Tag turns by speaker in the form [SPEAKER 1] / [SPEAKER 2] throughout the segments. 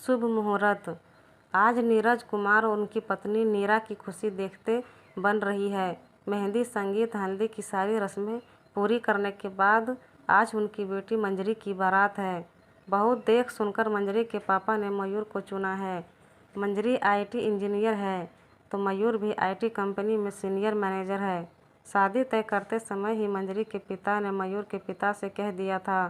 [SPEAKER 1] शुभ मुहूर्त। आज नीरज कुमार और उनकी पत्नी नीरा की खुशी देखते बन रही है। मेहंदी, संगीत, हल्दी की सारी रस्में पूरी करने के बाद आज उनकी बेटी मंजरी की बारात है। बहुत देख सुनकर मंजरी के पापा ने मयूर को चुना है। मंजरी आईटी इंजीनियर है तो मयूर भी आईटी कंपनी में सीनियर मैनेजर है। शादी तय करते समय ही मंजरी के पिता ने मयूर के पिता से कह दिया था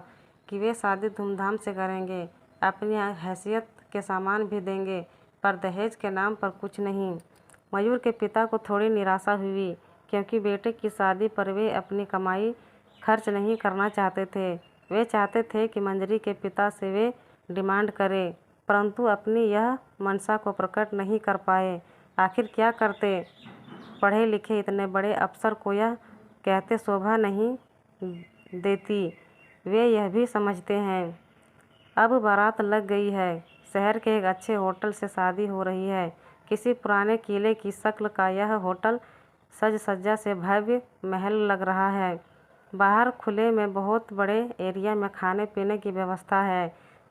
[SPEAKER 1] कि वे शादी धूमधाम से करेंगे, अपनी हैसियत के सामान भी देंगे, पर दहेज के नाम पर कुछ नहीं। मयूर के पिता को थोड़ी निराशा हुई क्योंकि बेटे की शादी पर वे अपनी कमाई खर्च नहीं करना चाहते थे। वे चाहते थे कि मंजरी के पिता से वे डिमांड करें, परंतु अपनी यह मंशा को प्रकट नहीं कर पाए। आखिर क्या करते? पढ़े लिखे इतने बड़े अफसर को यह कहते शोभा नहीं देती, वे यह भी समझते हैं। अब बारात लग गई है। शहर के एक अच्छे होटल से शादी हो रही है। किसी पुराने किले की शक्ल का यह होटल सज सज्जा से भव्य महल लग रहा है। बाहर खुले में बहुत बड़े एरिया में खाने पीने की व्यवस्था है।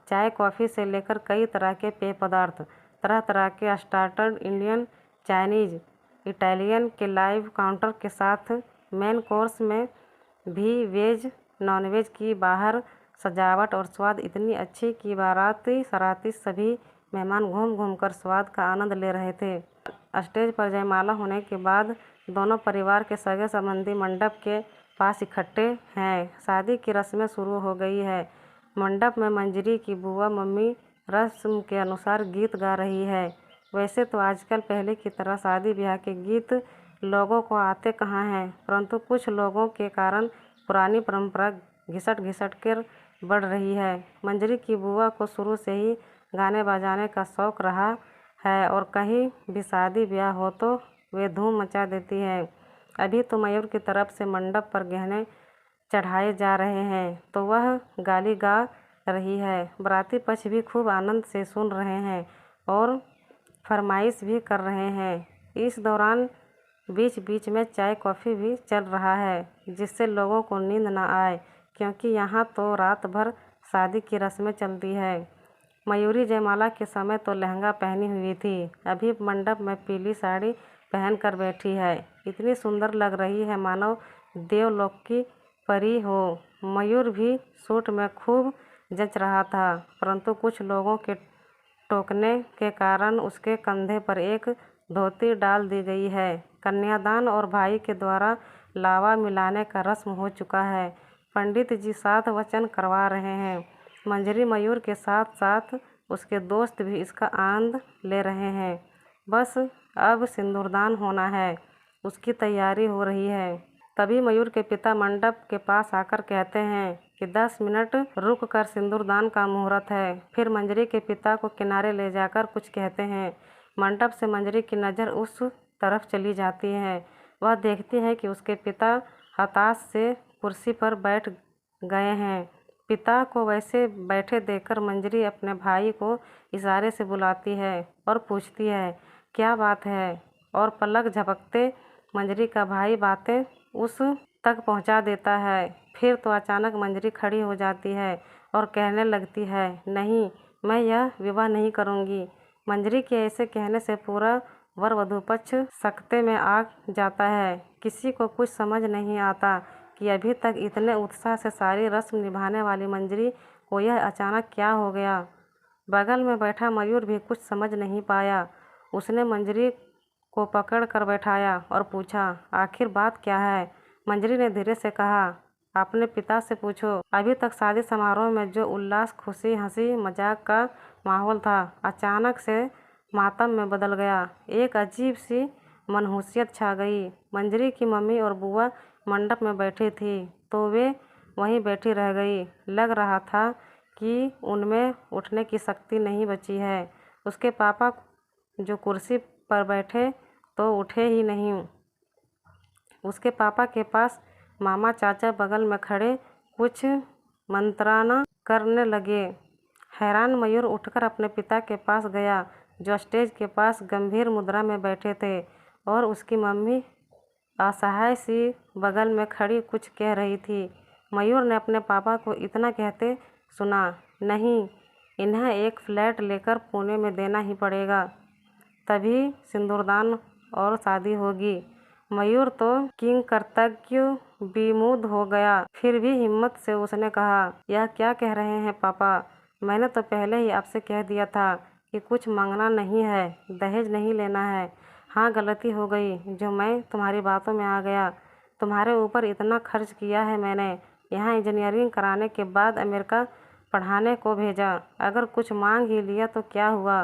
[SPEAKER 1] चाय कॉफ़ी से लेकर कई तरह के पेय पदार्थ, तरह तरह के स्टार्टर, इंडियन, चाइनीज, इटालियन के लाइव काउंटर के साथ मेन कोर्स में भी वेज नॉनवेज की बाहर सजावट और स्वाद इतनी अच्छी कि बाराती सराती सभी मेहमान घूम घूम कर स्वाद का आनंद ले रहे थे। स्टेज पर जयमाला होने के बाद दोनों परिवार के सगे संबंधी मंडप के पास इकट्ठे हैं। शादी की रस्में शुरू हो गई है। मंडप में मंजरी की बुआ मम्मी रस्म के अनुसार गीत गा रही है। वैसे तो आजकल पहले की तरह शादी ब्याह के गीत लोगों को आते कहाँ हैं, परंतु कुछ लोगों के कारण पुरानी परंपरा घिसट घिसट कर बढ़ रही है। मंजरी की बुआ को शुरू से ही गाने बजाने का शौक रहा है और कहीं भी शादी ब्याह हो तो वे धूम मचा देती हैं। अभी तो मयूर की तरफ से मंडप पर गहने चढ़ाए जा रहे हैं तो वह गाली गा रही है। बाराती पक्ष भी खूब आनंद से सुन रहे हैं और फरमाइश भी कर रहे हैं। इस दौरान बीच बीच में चाय कॉफ़ी भी चल रहा है जिससे लोगों को नींद न आए, क्योंकि यहाँ तो रात भर शादी की रस्में चलती है। मयूरी जयमाला के समय तो लहंगा पहनी हुई थी, अभी मंडप में पीली साड़ी पहन कर बैठी है। इतनी सुंदर लग रही है मानो देवलोक की परी हो। मयूर भी सूट में खूब जच रहा था, परंतु कुछ लोगों के टोकने के कारण उसके कंधे पर एक धोती डाल दी गई है। कन्यादान और भाई के द्वारा लावा मिलाने का रस्म हो चुका है। पंडित जी 7 वचन करवा रहे हैं। मंजरी मयूर के साथ साथ उसके दोस्त भी इसका आनंद ले रहे हैं। बस अब सिंदूरदान होना है, उसकी तैयारी हो रही है। तभी मयूर के पिता मंडप के पास आकर कहते हैं कि 10 मिनट रुक कर सिंदूरदान का मुहूर्त है। फिर मंजरी के पिता को किनारे ले जाकर कुछ कहते हैं। मंडप से मंजरी की नज़र उस तरफ चली जाती है। वह देखती है कि उसके पिता हताश से कुर्सी पर बैठ गए हैं। पिता को वैसे बैठे देखकर मंजरी अपने भाई को इशारे से बुलाती है और पूछती है क्या बात है, और पलक झपकते मंजरी का भाई बातें उस तक पहुंचा देता है। फिर तो अचानक मंजरी खड़ी हो जाती है और कहने लगती है, नहीं, मैं यह विवाह नहीं करूंगी। मंजरी के ऐसे कहने से पूरा वर वधू पक्ष सकते में आ जाता है। किसी को कुछ समझ नहीं आता कि अभी तक इतने उत्साह से सारी रस्म निभाने वाली मंजरी को यह अचानक क्या हो गया। बगल में बैठा मयूर भी कुछ समझ नहीं पाया। उसने मंजरी को पकड़ कर बैठाया और पूछा, आखिर बात क्या है। मंजरी ने धीरे से कहा, अपने पिता से पूछो। अभी तक शादी समारोह में जो उल्लास, खुशी, हंसी मजाक का माहौल था, अचानक से मातम में बदल गया। एक अजीब सी मनहूसियत छा गई। मंजरी की मम्मी और बुआ मंडप में बैठी थी तो वे वहीं बैठी रह गई। लग रहा था कि उनमें उठने की शक्ति नहीं बची है। उसके पापा जो कुर्सी पर बैठे तो उठे ही नहीं। उसके पापा के पास मामा चाचा बगल में खड़े कुछ मंत्राना करने लगे। हैरान मयूर उठकर अपने पिता के पास गया जो स्टेज के पास गंभीर मुद्रा में बैठे थे, और उसकी मम्मी असहाय सी बगल में खड़ी कुछ कह रही थी। मयूर ने अपने पापा को इतना कहते सुना, नहीं, इन्हें एक फ्लैट लेकर पुणे में देना ही पड़ेगा, तभी सिंदूरदान और शादी होगी। मयूर तो किंकर्तव्य विमूढ़ हो गया, फिर भी हिम्मत से उसने कहा, यह क्या कह रहे हैं पापा? मैंने तो पहले ही आपसे कह दिया था कि कुछ मांगना नहीं है, दहेज नहीं लेना है। हाँ, गलती हो गई जो मैं तुम्हारी बातों में आ गया। तुम्हारे ऊपर इतना खर्च किया है मैंने, यहाँ इंजीनियरिंग कराने के बाद अमेरिका पढ़ाने को भेजा, अगर कुछ मांग ही लिया तो क्या हुआ?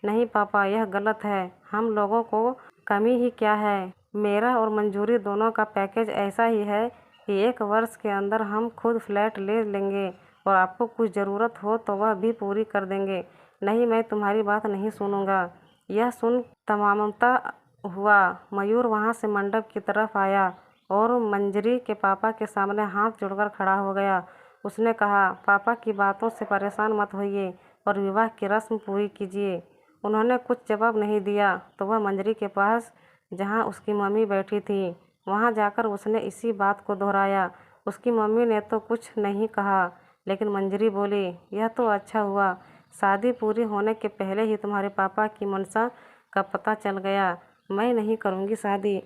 [SPEAKER 1] नहीं पापा, यह गलत है। हम लोगों को कमी ही क्या है? मेरा और मंजूरी दोनों का पैकेज ऐसा ही है कि 1 वर्ष के अंदर हम खुद फ्लैट ले लेंगे और आपको कुछ ज़रूरत हो तो वह भी पूरी कर देंगे। नहीं, मैं तुम्हारी बात नहीं सुनूंगा। यह सुन तमामता हुआ मयूर वहाँ से मंडप की तरफ आया और मंजरी के पापा के सामने हाथ जोड़कर खड़ा हो गया। उसने कहा, पापा की बातों से परेशान मत होइए और विवाह की रस्म पूरी कीजिए। उन्होंने कुछ जवाब नहीं दिया तो वह मंजरी के पास, जहाँ उसकी मम्मी बैठी थी, वहाँ जाकर उसने इसी बात को दोहराया। उसकी मम्मी ने तो कुछ नहीं कहा, लेकिन मंजरी बोली, यह तो अच्छा हुआ, शादी पूरी होने के पहले ही तुम्हारे पापा की मनसा का पता चल गया। मैं नहीं करूँगी शादी।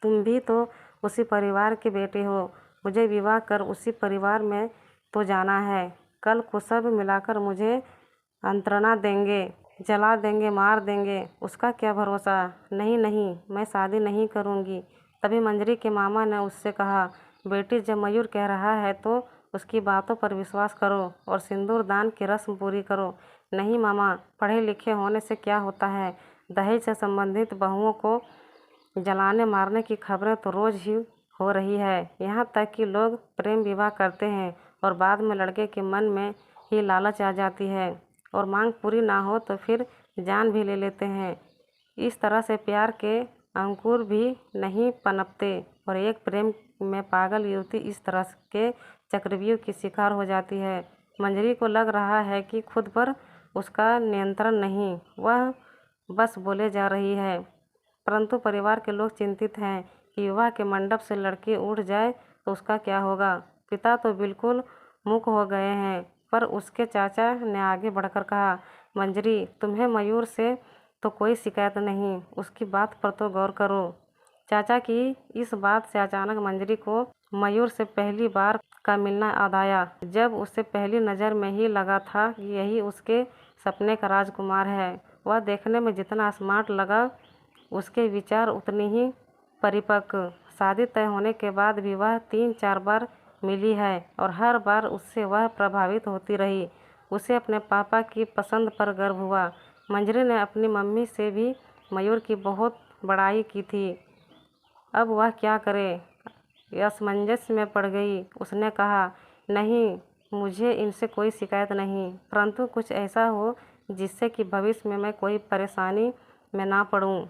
[SPEAKER 1] तुम भी तो उसी परिवार के बेटे हो, मुझे विवाह कर उसी परिवार में तो जाना है। कल को सब मिलाकर मुझे अंतरणा देंगे, जला देंगे, मार देंगे, उसका क्या भरोसा? नहीं नहीं, मैं शादी नहीं करूँगी। तभी मंजरी के मामा ने उससे कहा, बेटी, जब मयूर कह रहा है तो उसकी बातों पर विश्वास करो और सिंदूर दान की रस्म पूरी करो। नहीं मामा, पढ़े लिखे होने से क्या होता है? दहेज से संबंधित बहुओं को जलाने मारने की खबरें तो रोज़ ही हो रही है। यहाँ तक कि लोग प्रेम विवाह करते हैं और बाद में लड़के के मन में ही लालच आ जाती है और मांग पूरी ना हो तो फिर जान भी ले लेते हैं। इस तरह से प्यार के अंकुर भी नहीं पनपते और एक प्रेम में पागल युवती इस तरह के चक्रव्यूह की शिकार हो जाती है। मंजरी को लग रहा है कि खुद पर उसका नियंत्रण नहीं, वह बस बोले जा रही है, परंतु परिवार के लोग चिंतित हैं कि विवाह के मंडप से लड़की उठ जाए तो उसका क्या होगा। पिता तो बिल्कुल मूक हो गए हैं, पर उसके चाचा ने आगे बढ़कर कहा, मंजरी, तुम्हें मयूर से तो कोई शिकायत नहीं, उसकी बात पर तो गौर करो। चाचा की इस बात से अचानक मंजरी को मयूर से पहली बार का मिलना याद आया, जब उसे पहली नज़र में ही लगा था कि यही उसके सपने का राजकुमार है। वह देखने में जितना स्मार्ट लगा, उसके विचार उतने ही परिपक्व। शादी तय होने के बाद भी वह 3-4 बार मिली है और हर बार उससे वह प्रभावित होती रही। उसे अपने पापा की पसंद पर गर्व हुआ। मंजरी ने अपनी मम्मी से भी मयूर की बहुत बड़ाई की थी। अब वह क्या करे, असमंजस में पड़ गई। उसने कहा, नहीं, मुझे इनसे कोई शिकायत नहीं, परंतु कुछ ऐसा हो जिससे कि भविष्य में मैं कोई परेशानी में ना पड़ूं।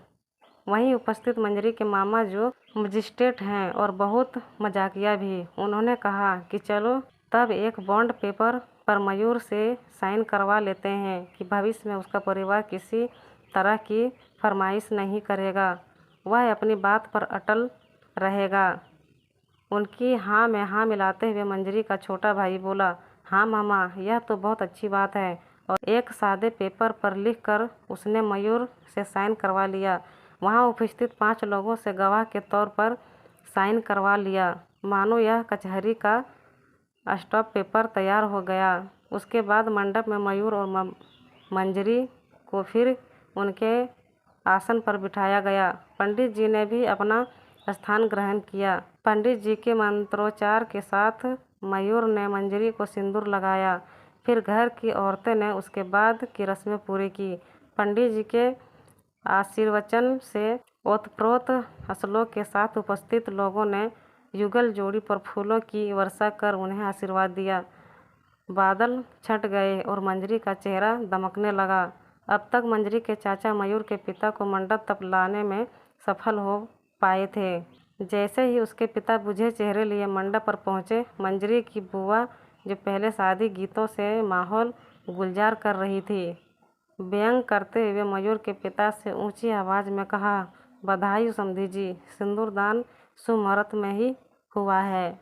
[SPEAKER 1] वहीं उपस्थित मंजरी के मामा, जो मजिस्ट्रेट हैं और बहुत मजाकिया भी, उन्होंने कहा कि चलो तब एक बॉन्ड पेपर पर मयूर से साइन करवा लेते हैं कि भविष्य में उसका परिवार किसी तरह की फरमाइश नहीं करेगा, वह अपनी बात पर अटल रहेगा। उनकी हाँ में हाँ मिलाते हुए मंजरी का छोटा भाई बोला, हाँ मामा, यह तो बहुत अच्छी बात है। और एक सादे पेपर पर लिखकर उसने मयूर से साइन करवा लिया। वहाँ उपस्थित 5 लोगों से गवाह के तौर पर साइन करवा लिया, मानो यह कचहरी का स्टॉप पेपर तैयार हो गया। उसके बाद मंडप में मयूर और मंजरी को फिर उनके आसन पर बिठाया गया। पंडित जी ने भी अपना स्थान ग्रहण किया। पंडित जी के मंत्रोच्चार के साथ मयूर ने मंजरी को सिंदूर लगाया। फिर घर की औरतें ने उसके बाद की रस्में पूरी की। पंडित जी के आशीर्वचन से ओतप्रोत श्लोक के साथ उपस्थित लोगों ने युगल जोड़ी पर फूलों की वर्षा कर उन्हें आशीर्वाद दिया। बादल छट गए और मंजरी का चेहरा दमकने लगा। अब तक मंजरी के चाचा मयूर के पिता को मंडप तक लाने में सफल हो पाए थे। जैसे ही उसके पिता बुझे चेहरे लिए मंडप पर पहुंचे, मंजरी की बुआ, जो पहले शादी गीतों से माहौल गुलजार कर रही थी, व्यंग करते हुए मयूर के पिता से ऊंची आवाज़ में कहा, बधाई हो समधी जी, सिंदूरदान शुभ मुहूर्त में ही हुआ है।